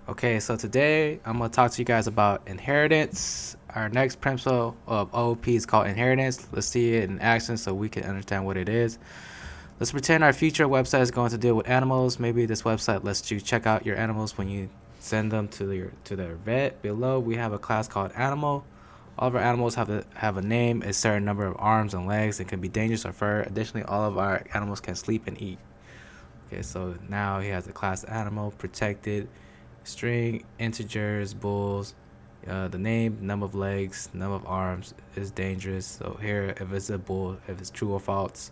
Okay, so today I'm gonna talk to you guys about inheritance. Our next principle of OOP is called inheritance. Let's see it in action so we can understand what it is. Let's pretend our future website is going to deal with animals. Maybe this website lets you check out your animals when you send them to their vet. Below we have a class called animal. All of our animals have a name, a certain number of arms and legs, and can be dangerous or fur. Additionally, all of our animals can sleep and eat. Okay, so now he has a class animal protected. String, integers, bulls. The name, number of legs, number of arms is dangerous. So here, if it's a bull, if it's true or false,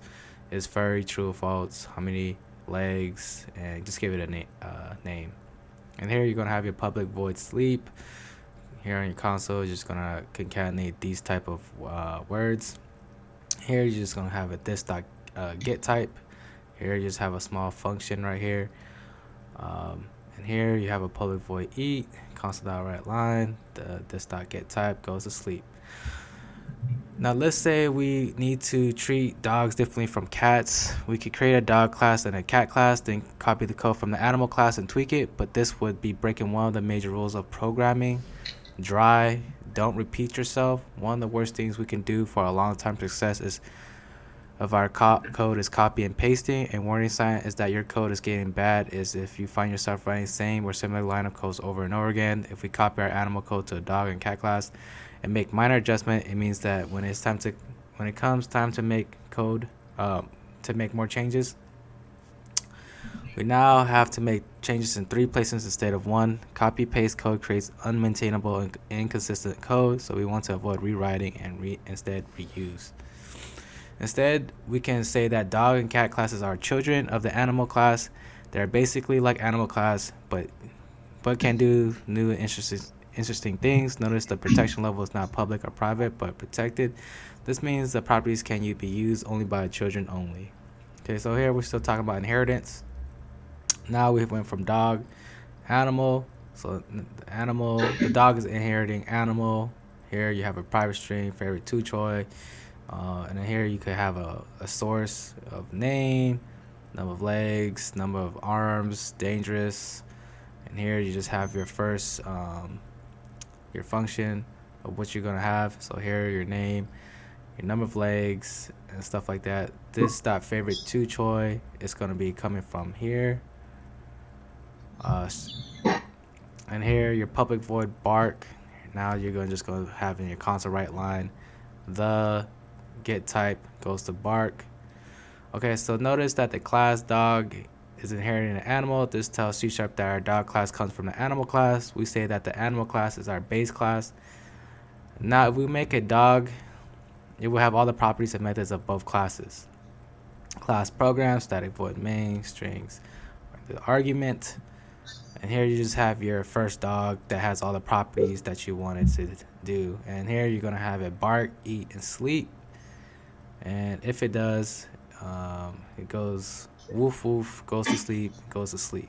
is furry, true or false, how many legs, and just give it a name. And here you're gonna have your public void sleep. Here on your console, you're just gonna concatenate these type of words. Here you're just gonna have a this.get type. Here you just have a small function right here. And here you have a public void eat, console.writeLine, the this.get type goes to sleep. Now let's say we need to treat dogs differently from cats. We could create a dog class and a cat class, then copy the code from the animal class and tweak it, but this would be breaking one of the major rules of programming. Dry, don't repeat yourself. One of the worst things we can do for our long-term success is of our code is copy and pasting, and warning sign is that your code is getting bad is if you find yourself writing same or similar line of codes over and over again. If we copy our animal code to a dog and cat class and make minor adjustment, it means that when it comes time to make code to make more changes, we now have to make changes in 3 places instead of 1. Copy paste code creates unmaintainable and inconsistent code, so we want to avoid rewriting and instead reuse. Instead, we can say that dog and cat classes are children of the animal class. They're basically like animal class, but can do new interesting things. Notice the protection level is not public or private, but protected. This means the properties can be used only by children only. Okay, so here we're still talking about inheritance. Now we went from dog, animal. So the dog is inheriting animal. Here you have a private string, favorite two choice. And then here you could have a source of name, number of legs, number of arms, dangerous. And here you just have your first, your function of what you're going to have. So here your name, your number of legs, and stuff like that. This dot favorite two choi is going to be coming from here. And here your public void bark. Now you're going to just go have in your console write line the get type goes to bark. Okay, so notice that the class dog is inheriting an animal. This tells C# that our dog class comes from the animal class. We say that the animal class is our base class. Now if we make a dog, it will have all the properties and methods of both classes. Class program, static void main, strings, the argument. And here you just have your first dog that has all the properties that you wanted to do. And here you're going to have it bark, eat, and sleep. And if it does, it goes woof woof, goes to sleep, goes to sleep.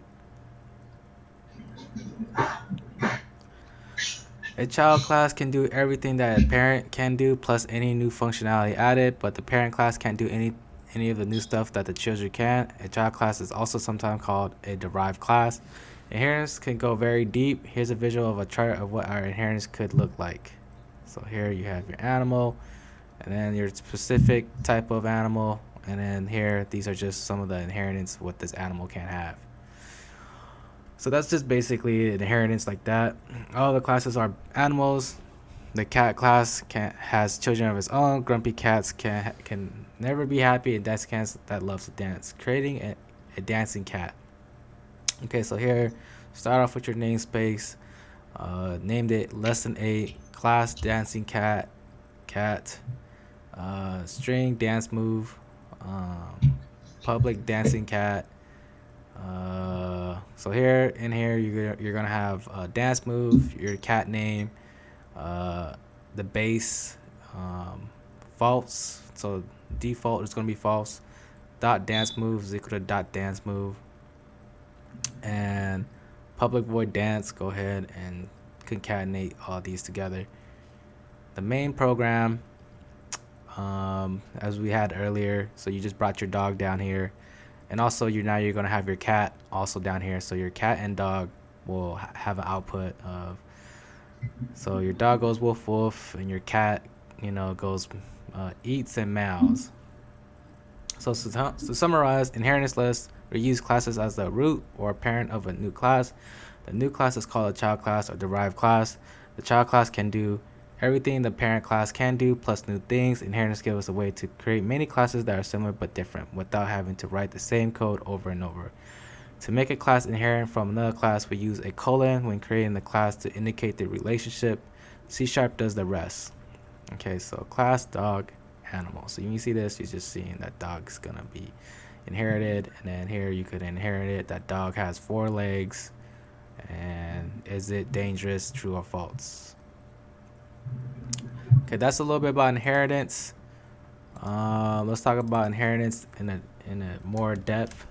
A child class can do everything that a parent can do plus any new functionality added, but the parent class can't do any of the new stuff that the children can. A child class is also sometimes called a derived class. Inheritance can go very deep. Here's a visual of a chart of what our inheritance could look like. So here you have your animal, and then your specific type of animal, and then here these are just some of the inheritance what this animal can have. So that's just basically an inheritance like that. All the classes are animals. The cat class has children of its own. Grumpy cats can never be happy, and that's cats that loves to dance. Creating a dancing cat. Okay, so here, start off with your namespace. Named it lesson 8 class dancing cat. String dance move. Public dancing cat. So here you're gonna have a dance move, your cat name, the base, false. So default is gonna be false. Dot dance move is equal to dot dance move, and public void dance. Go ahead and concatenate all these together. The main program, as we had earlier. So you just brought your dog down here. And also you're gonna have your cat also down here. So your cat and dog will have an output of. So your dog goes woof woof, and your cat, goes eats and meows. So to summarize, inheritance lists reuse classes as the root or parent of a new class. The new class is called a child class or derived class. The child class can do everything the parent class can do, plus new things. Inheritance gives us a way to create many classes that are similar but different without having to write the same code over and over. To make a class inherent from another class, we use a colon when creating the class to indicate the relationship. C# does the rest. Okay, so class, dog, animal. So when you see this, you're just seeing that dog's gonna be inherited, and then here you could inherit it. That dog has 4 legs, and is it dangerous, true or false? Okay, that's a little bit about inheritance. Let's talk about inheritance in a more depth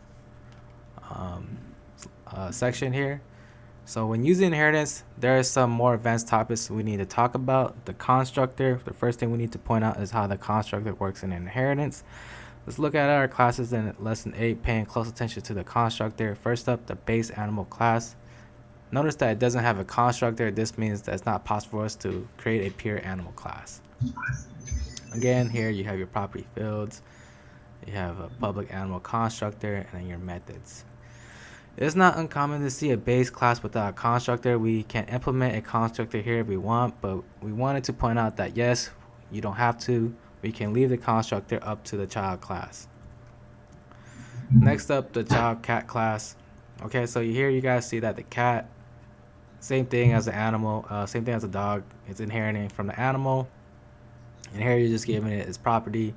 section here. So when using inheritance, there are some more advanced topics we need to talk about. The constructor. The first thing we need to point out is how the constructor works in inheritance. Let's look at our classes in lesson 8, paying close attention to the constructor. First up, the base animal class. Notice that it doesn't have a constructor. This means that it's not possible for us to create a pure animal class. Again, here you have your property fields, you have a public animal constructor, and then your methods. It's not uncommon to see a base class without a constructor. We can implement a constructor here if we want, but we wanted to point out that yes, you don't have to. We can leave the constructor up to the child class. Next up, the child cat class. Okay, so here you guys see that the cat, same thing as the animal, same thing as the dog. It's inheriting from the animal. And here you're just giving it its property,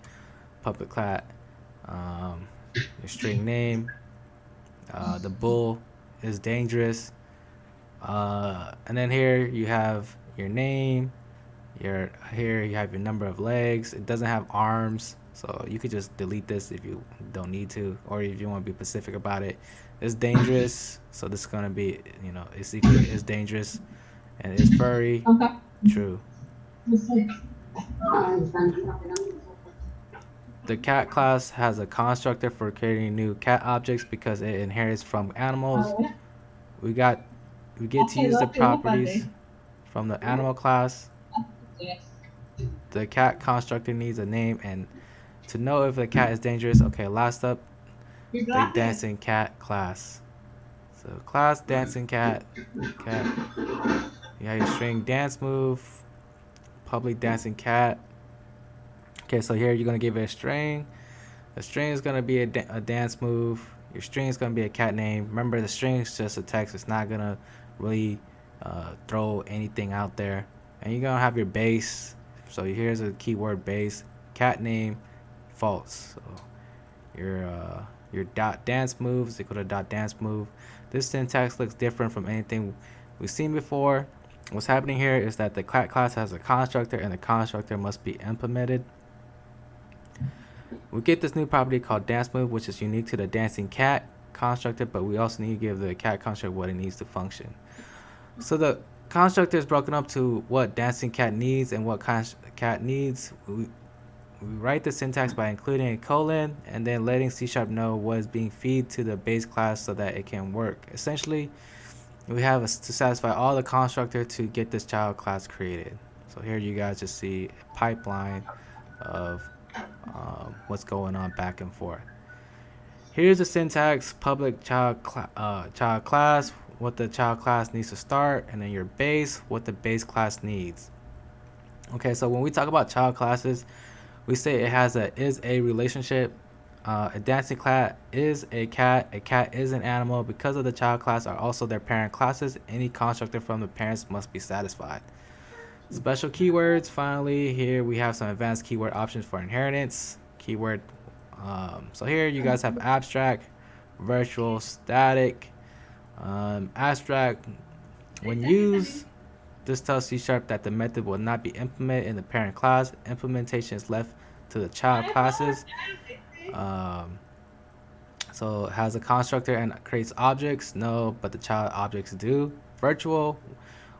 public cat, your string name. The bull is dangerous. And then here you have your name. Here you have your number of legs. It doesn't have arms, so you could just delete this if you don't need to, or if you want to be specific about it. It's dangerous, so this is gonna be, it's equal to is dangerous, and it's furry. Okay. True. The cat class has a constructor for creating new cat objects because it inherits from animals. We get to use the properties from the animal class. The cat constructor needs a name and to know if the cat is dangerous. Okay, last up, the dancing cat class. So class dancing cat. You have your string dance move, public dancing cat. Okay, so here you're gonna give it a string. The string is gonna be a dance move. Your string is gonna be a cat name. Remember, the string is just a text. It's not gonna really throw anything out there. And you're gonna have your base. So here's a keyword base. Cat name, false. So your dot dance move is equal to dot dance move. This syntax looks different from anything we've seen before. What's happening here is that the cat class has a constructor, and the constructor must be implemented. We get this new property called dance move, which is unique to the dancing cat constructor, but we also need to give the cat constructor what it needs to function. So the constructor is broken up to what dancing cat needs and what cat needs. We write the syntax by including a colon and then letting C# know what is being fed to the base class so that it can work. Essentially, we have to satisfy all the constructor to get this child class created. So here you guys just see a pipeline of what's going on back and forth. Here's the syntax: public child class, what the child class needs to start, and then your base, what the base class needs. Okay, so when we talk about child classes, we say it has a relationship. A dancing cat is a cat is an animal. Because of the child class are also their parent classes, any constructor from the parents must be satisfied. Special keywords. Finally, here we have some advanced keyword options for inheritance. Keyword. So here you guys have abstract, virtual, static, abstract. When used, this tells C# that the method will not be implemented in the parent class. Implementation is left to the child classes. So it has a constructor and creates objects. No, but the child objects do. Virtual.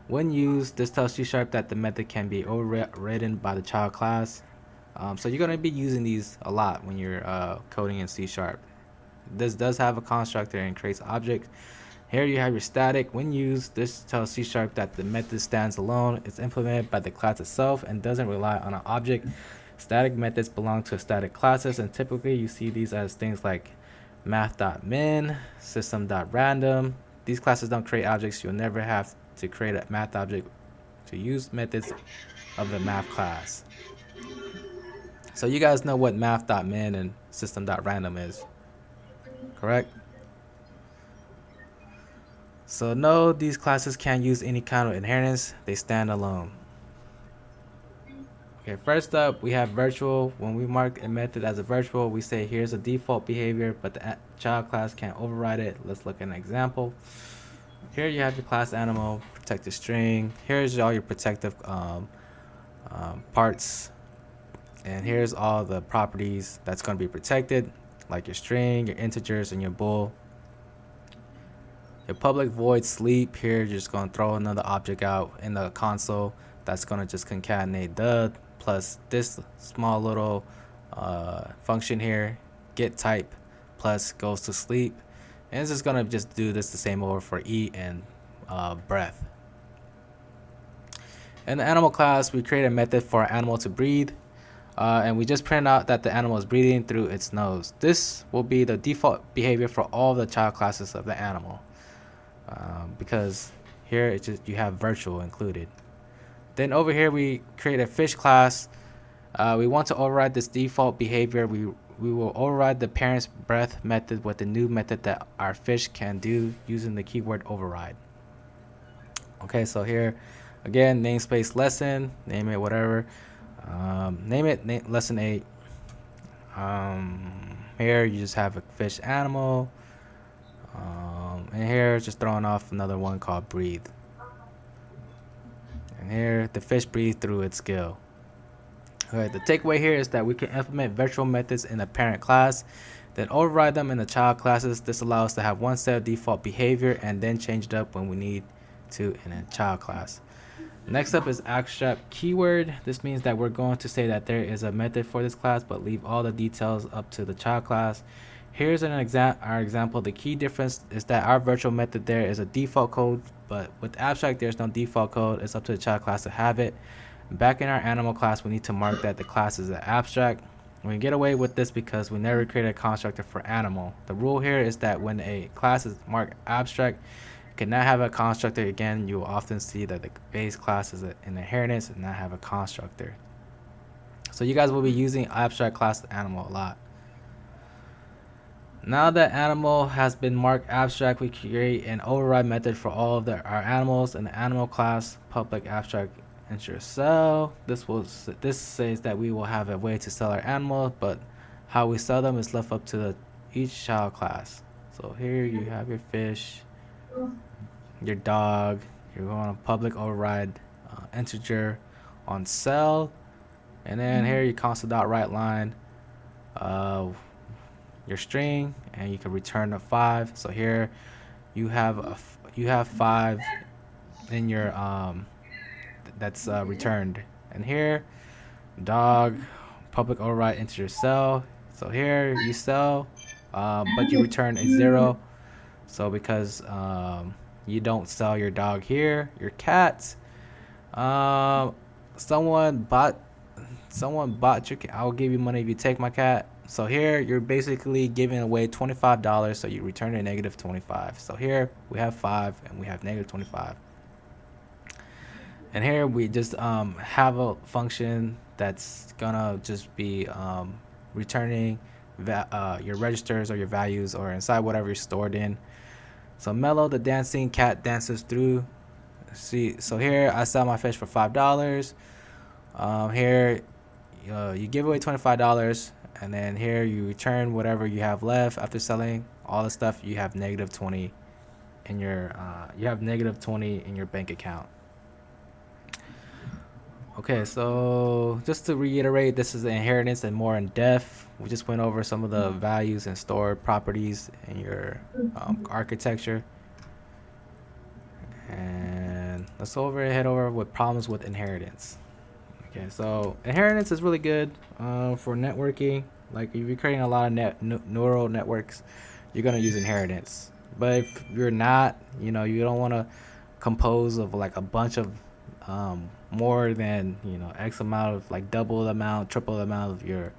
When used, this tells C# that the method can be overridden by the child class. So you're going to be using these a lot when you're coding in C#. This does have a constructor and creates objects. Here you have your static. When used, this tells C# that the method stands alone. It's implemented by the class itself and doesn't rely on an object. Static methods belong to static classes, and typically you see these as things like math.min, system.random. These classes don't create objects. You'll never have to create a math object to use methods of the math class. So you guys know what math.min and system.random is, correct? So no, these classes can't use any kind of inheritance. They stand alone. Okay, first up, we have virtual. When we mark a method as a virtual, we say here's a default behavior, but the child class can't override it. Let's look at an example. Here you have your class animal, protected string. Here's all your protective parts. And here's all the properties that's going to be protected, like your string, your integers, and your bool. Your public void sleep, here you're just going to throw another object out in the console that's going to just concatenate the plus this small little function here, get type plus goes to sleep. And it's just going to just do this the same over for eat and breath. In the animal class, we create a method for an animal to breathe. And we just print out that the animal is breathing through its nose. This will be the default behavior for all the child classes of the animal. Because here it's just you have virtual included. Then over here we create a fish class. We want to override this default behavior. We will override the parent's breath method with the new method that our fish can do using the keyword override. Okay, so here again, namespace lesson, name it whatever. Name it lesson 8. Here you just have a fish animal. And here just throwing off another one called breathe. And here the fish breathe through its gill. Okay, the takeaway here is that we can implement virtual methods in the parent class, then override them in the child classes. This allows us to have one set of default behavior and then change it up when we need to in a child class. Next up is abstract keyword. This means that we're going to say that there is a method for this class, but leave all the details up to the child class. Here's our example. The key difference is that our virtual method there is a default code, but with abstract there's no default code. It's up to the child class to have it. Back in our animal class, we need to mark that the class is an abstract. We get away with this because we never created a constructor for animal. The rule here is that when a class is marked abstract, it cannot have a constructor. Again, you will often see that the base class is an inheritance and not have a constructor. So you guys will be using abstract class animal a lot. Now that animal has been marked abstract, we create an override method for all of our animals in the animal class, public abstract integer sell. This says that we will have a way to sell our animals, but how we sell them is left up to each child class. So here you have your fish, your dog. You're going to public override integer on sell, and then here you console.write line your string, and you can return a 5. So here you have 5 in your that's returned, and here dog public override integer sell. So here you sell, but you return a 0. So because you don't sell your dog here, your cat, someone bought your cat. I'll give you money if you take my cat. So here you're basically giving away $25, so you return a negative 25. So here we have 5 and we have negative 25. And here we just have a function that's gonna just be returning your registers or your values or inside whatever you're stored in. So Mellow, the dancing cat, dances through. See, so here I sell my fish for $5. Here you give away $25, and then here you return whatever you have left after selling all the stuff. You have negative 20 in your bank account. Okay, so just to reiterate, this is the inheritance and more in depth. We just went over some of the values and stored properties in your architecture. And let's head over with problems with inheritance. Okay, so inheritance is really good for networking. Like if you're creating a lot of neural networks, you're gonna use inheritance. But if you're not, you don't want to compose of like a bunch of more than X amount of like double the amount, triple the amount of your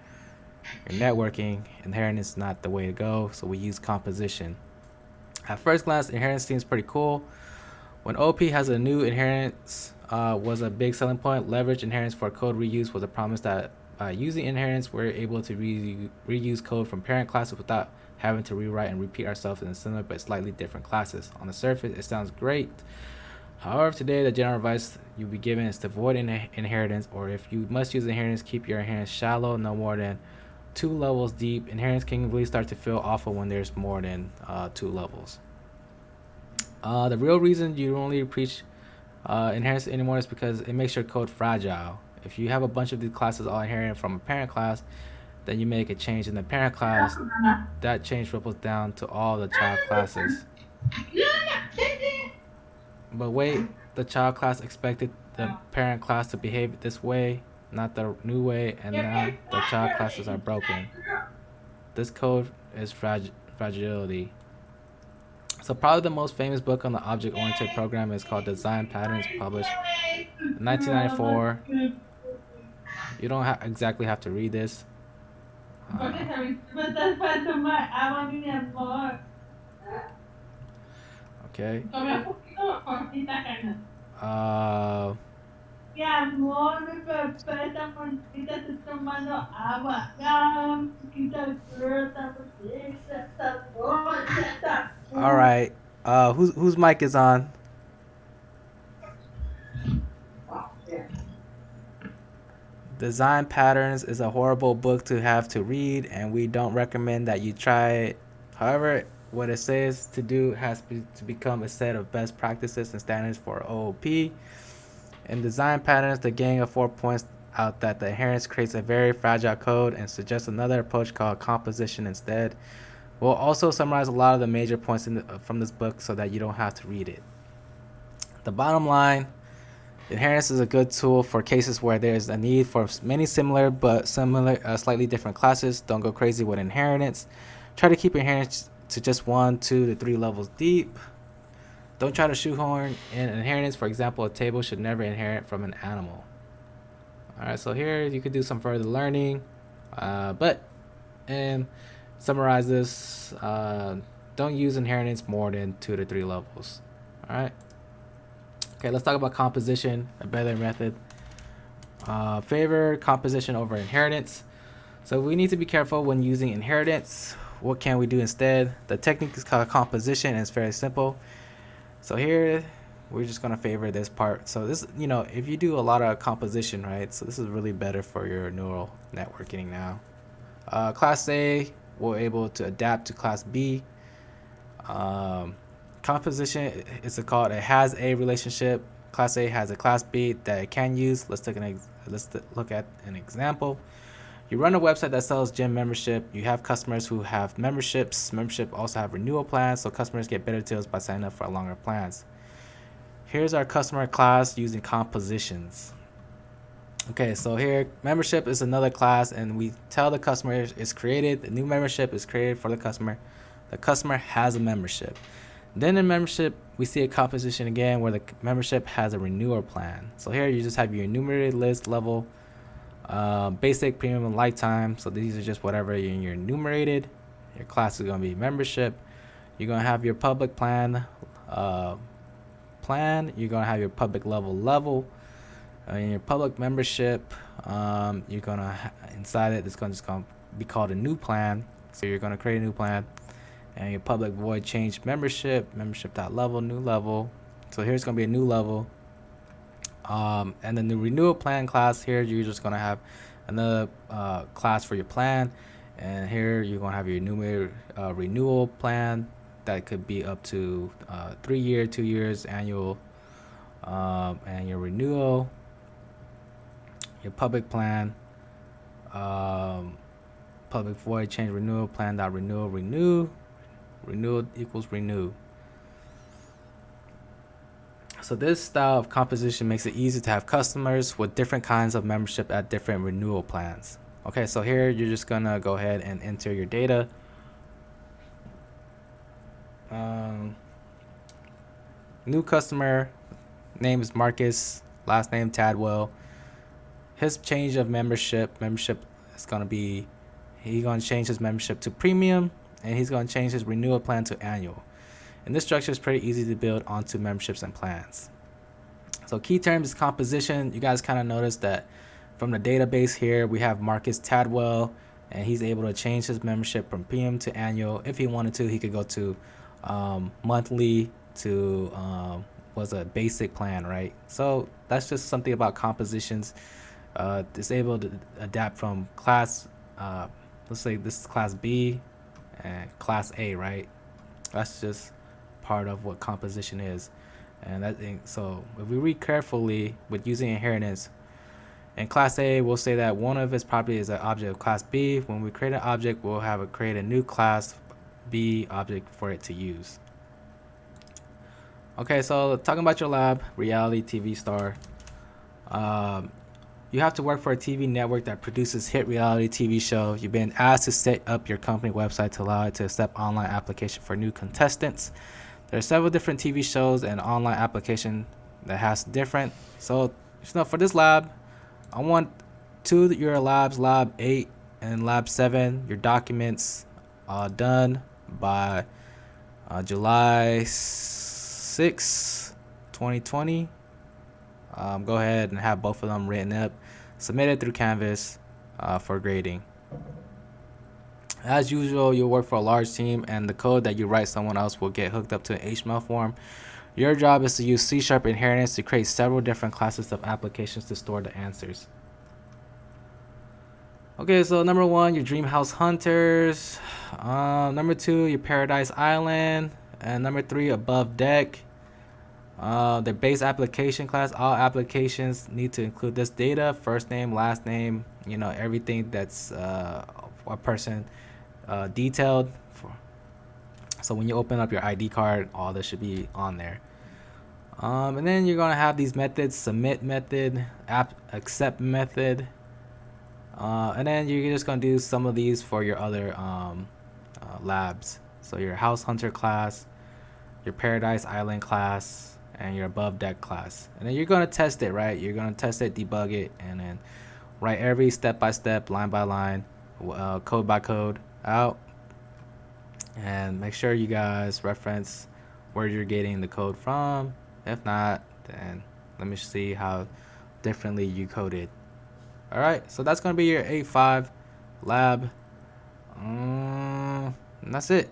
networking. Inheritance is not the way to go, so we use composition. At first glance, inheritance seems pretty cool. When OP has a new inheritance was a big selling point. Leverage inheritance for code reuse was a promise that by using inheritance, we're able to reuse code from parent classes without having to rewrite and repeat ourselves in similar but slightly different classes. On the surface, it sounds great. However, today the general advice you'll be given is to avoid inheritance, or if you must use inheritance, keep your inheritance shallow, no more than 2 levels deep. Inheritance can really start to feel awful when there's more than 2 levels. The real reason you don't really preach inheritance anymore is because it makes your code fragile. If you have a bunch of these classes all inherited from a parent class, then you make a change in the parent class. That change ripples down to all the child classes. But wait, the child class expected the parent class to behave this way, not the new way, and now the child classes are broken. This code is fragility. So probably the most famous book on the object-oriented program is called Design Patterns, published in 1994. You don't exactly have to read this. Okay. Uh, all right. Whose mic is on? Design Patterns is a horrible book to have to read, and we don't recommend that you try it. However, what it says to do has to become a set of best practices and standards for OOP. In Design Patterns, the gang of 4 points out that the inheritance creates a very fragile code and suggests another approach called composition instead. We'll also summarize a lot of the major points from this book so that you don't have to read it. The bottom line, inheritance is a good tool for cases where there's a need for many similar slightly different classes. Don't go crazy with inheritance. Try to keep inheritance to just 1, 2 to 3 levels deep. Don't try to shoehorn in inheritance. For example, a table should never inherit from an animal. All right, so here you could do some further learning, and summarize this. Don't use inheritance more than 2 to 3 levels. All right. Okay, let's talk about composition, a better method. Favor composition over inheritance. So we need to be careful when using inheritance. What can we do instead? The technique is called composition, and it's very simple. So here, we're just going to favor this part. So this, if you do a lot of composition, right? So this is really better for your neural networking now. Class A will able to adapt to class B. Composition is called a has a relationship. Class A has a class B that it can use. Let's look at an example. You run a website that sells gym membership. You have customers who have memberships. Membership also have renewal plans, so customers get better deals by signing up for longer plans. Here's our customer class using compositions. Okay, so here membership is another class, and we tell the customer it's created. The new membership is created for the customer. The customer has a membership. Then in membership, we see a composition again where the membership has a renewal plan. So here you just have your enumerated list level, basic, premium, and lifetime. So these are just whatever you're enumerated. Your class is going to be membership. You're going to have your public plan. You're going to have your public level. In your public membership, you're going to inside it. It's going to be called a new plan. So you're going to create a new plan. And your public void change membership.level, new level. So here's going to be a new level. And then the renewal plan class here, you're just going to have another class for your plan. And here you're going to have your enumerated renewal plan that could be up to 3 year, 2 years, annual. And your renewal, your public plan, public void change renewal plan dot renew equals renew. So this style of composition makes it easy to have customers with different kinds of membership at different renewal plans. Okay, so here you're just gonna go ahead and enter your data. New customer name is Marcus, last name Tadwell. His change of membership is gonna be, he's gonna change his membership to premium, and he's gonna change his renewal plan to annual. And this structure is pretty easy to build onto memberships and plans. So key terms is composition. You guys kind of notice that from the database here, we have Marcus Tadwell, and he's able to change his membership from premium to annual. If he wanted to, he could go to monthly to was a basic plan, right? So that's just something about compositions. It's able to adapt from class, let's say this is class B and class A, right? That's just part of what composition is. And that thing, so if we read carefully with using inheritance, in class A, we'll say that one of its properties is an object of class B. When we create an object, we'll have it create a new class B object for it to use. Okay, so talking about your lab, reality TV star. You have to work for a TV network that produces hit reality TV show. You've been asked to set up your company website to allow it to accept online application for new contestants. There are several different TV shows and online application that has different. So for this lab, I want two of your labs, lab 8 and lab 7, your documents done by July 6, 2020. Go ahead and have both of them written up, submitted through Canvas for grading. As usual, you'll work for a large team, and the code that you write someone else will get hooked up to an HTML form. Your job is to use C# inheritance to create several different classes of applications to store the answers. Okay, so number 1, your Dream House Hunters. Number 2, your Paradise Island. And number 3, Above Deck. The base application class, all applications need to include this data: first name, last name, everything that's a person detailed for. So when you open up your ID card, all this should be on there. And then you're gonna have these methods: submit method, accept method, and then you're just gonna do some of these for your other labs. So your House Hunter class, your Paradise Island class, and your Above Deck class. And then you're going to test it, right? You're going to test it, debug it, and then write every step by step, line by line, code by code out. And make sure you guys reference where you're getting the code from. If not, then let me see how differently you coded. All right, so that's going to be your 8.5 lab. And that's it.